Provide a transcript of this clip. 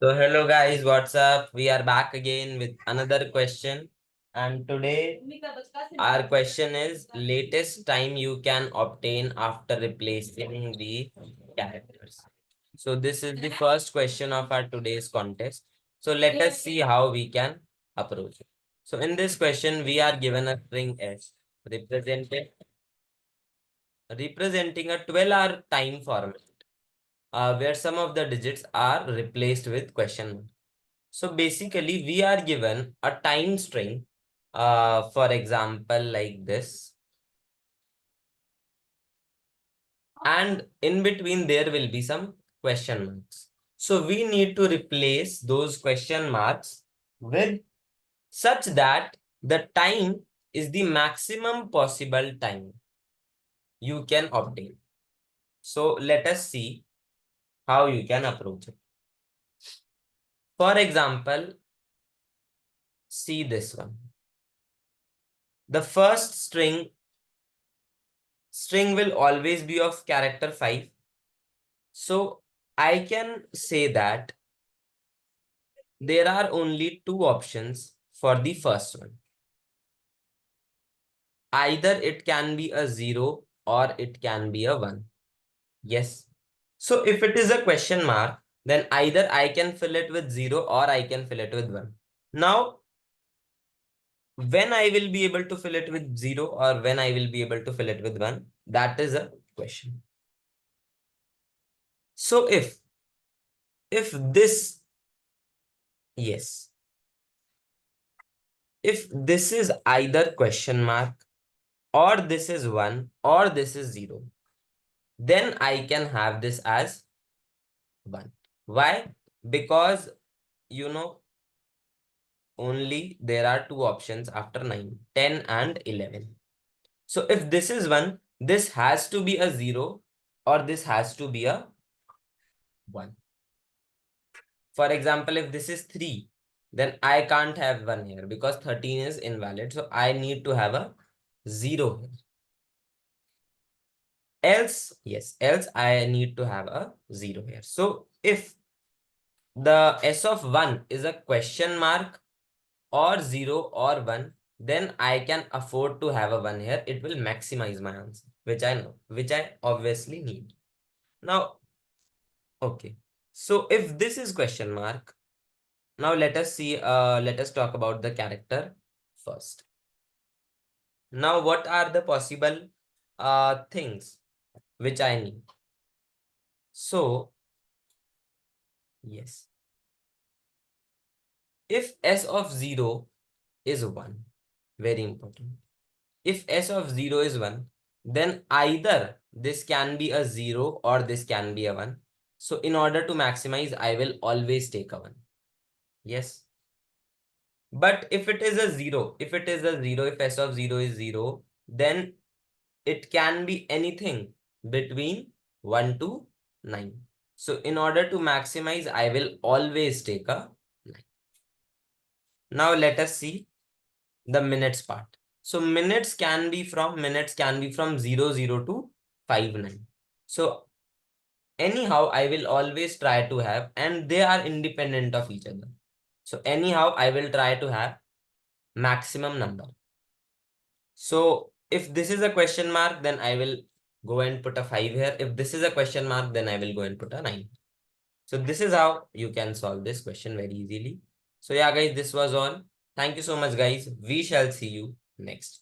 So hello guys, what's up? We are back again with another question. And today our question is latest time you can obtain after replacing the characters. So this is the first question of our today's contest. So let us see how we can approach it. So in this question, we are given a string S representing a 12-hour time format where some of the digits are replaced with question mark. So basically, we are given a time string, for example, like this, and in between there will be some question marks. So we need to replace those question marks with such that the time is the maximum possible time you can obtain. So let us see how you can approach it. For example, see this one. The first string will always be of character 5. So I can say that there are only two options for the first one. Either it can be a 0 or it can be a 1. Yes. So if it is a question mark, then either I can fill it with 0 or I can fill it with 1. Now, when I will be able to fill it with 0 or when I will be able to fill it with 1, that is a question. So if this, yes, if this is either question mark or this is 1 or this is 0, then I can have this as 1. Why? Because only there are two options after 9, 10 and 11. So if this is 1, this has to be a 0 or this has to be a 1. For example, if this is 3, then I can't have 1 here because 13 is invalid. So I need to have a 0 here. Else, yes, else I need to have a 0 here. So if the S of 1 is a question mark or 0 or 1, then I can afford to have a 1 here. It will maximize my answer, which I know, which I obviously need. Now, okay. So if this is question mark, now let us see, let us talk about the character first. Now, what are the possible things which I need? So, yes. If S of 0 is 1, very important. If S of 0 is 1, then either this can be a 0 or this can be a 1. So in order to maximize, I will always take a 1. Yes. But if it is a 0, if S of 0 is 0, then it can be anything between 1 to 9. So in order to maximize, I will always take a 9. Now let us see the minutes part. So minutes can be from 00 to 59. So anyhow, I will always try to have, and they are independent of each other. So anyhow, I will try to have maximum number. So if this is a question mark, then I will go and put a 5 here. If this is a question mark, then I will go and put a 9. So this is how you can solve this question very easily. So yeah, guys, this was all. Thank you so much, guys. We shall see you next.